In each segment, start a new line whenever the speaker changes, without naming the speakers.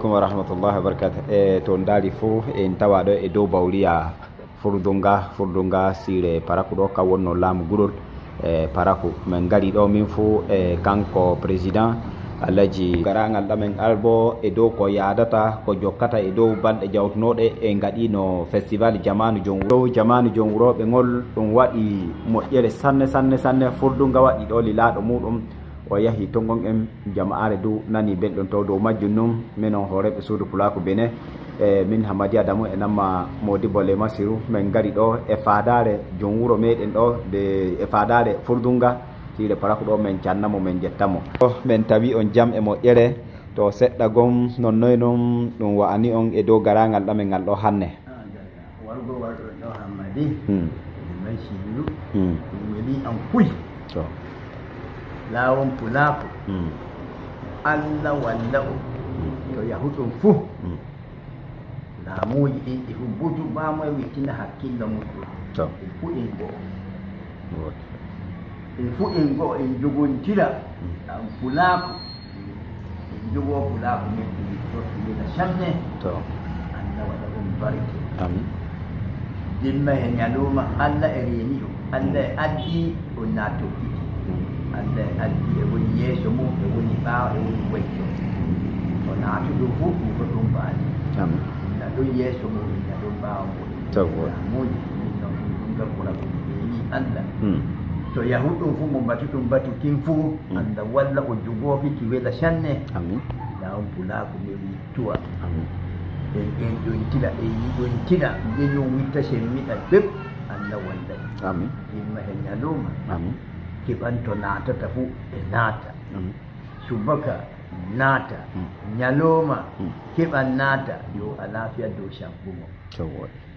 alaikum warahmatullahi wabarakatuh. Tondali fu en tawado e do bawliya furdunga sire paraku do kawonno lamu gurol paraku men gari do min fu kanko president alaji garangal damen albo e do ko yadata ko jokkata e do bande jawtnode e gadino festival jamanu jonguro be ngol dum wadi moƴƴere sanne furdunga wadi do lilado mudum o yahi tongon en jamaare du nani beldon to do majjunum menon horeɓe suudu pulaku bene min Hamadi Adamu e namma Modibo Le Masiru men gari do e faadare jon wuro meden do de e faadare furdunga tire paraku do men cannamo men jettamo men tawi on jam e moƴƴere to sedda gom non noy non dum wa'ani on e do garangal damen ngal do hanne
wargo do Hamadi Masiru weli an kuy
to
lawon pulaku Allah wallahu to yahudum fu lamuji ɗin ɗi hubbutu bamoye wittina hakkille muɗum e fu en goo en jogontira ɗam pulaku en jogo pulaku men ɗi totuwina samne Allah waɗa ɗum barke dimma he ñaluma Allah e reeni ɗum Allah e addi on na tokkiti Allah e addi e woni yeeso mum e woni ɓaawa e woni wayto o naatu ɗum fu ɗum ko ɗum baali ɗum yeeso mum ina ɗum ɓaawa muɗum min noon ɗum gabbura ko ni Allah to yahuɗum fu mo batu ɗum batu kin fu Allah walla o jogooki ki wela sanne lawon pulaku ɓe wittuwa en ƴontira e yiɗontira ndeñum witta semmiɗa ɓep Allah walla imma he ñaluma keɓan to naatata fu e naata subaka naata ñaloma keɓan naata yo a lafiya dow shampumo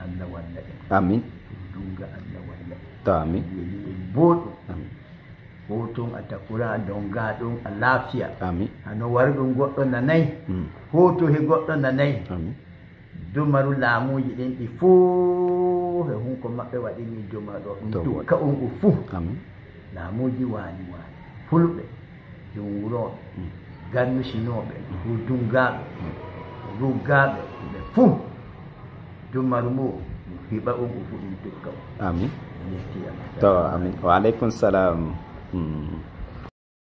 Allah walla en
amin
dunga Allah walla
amin
weli en boɗum hoton a takura donga ɗum a lafiya hano wari ɗum goɗɗo nanayi hoto he goɗɗo nanayi dumaru laamuji ɗin ɗi fuu he hunko maɓɓe waɗini duma ɗo ɗum dukka on o fuu laamuji wani fulɓe jom wuroɓe ganusinoɓe rudungaɓe ruggaɓe ɓe fuu dumaru mo hiɓa on o fu ɗum dukka o
amin to amin wa aleykum salam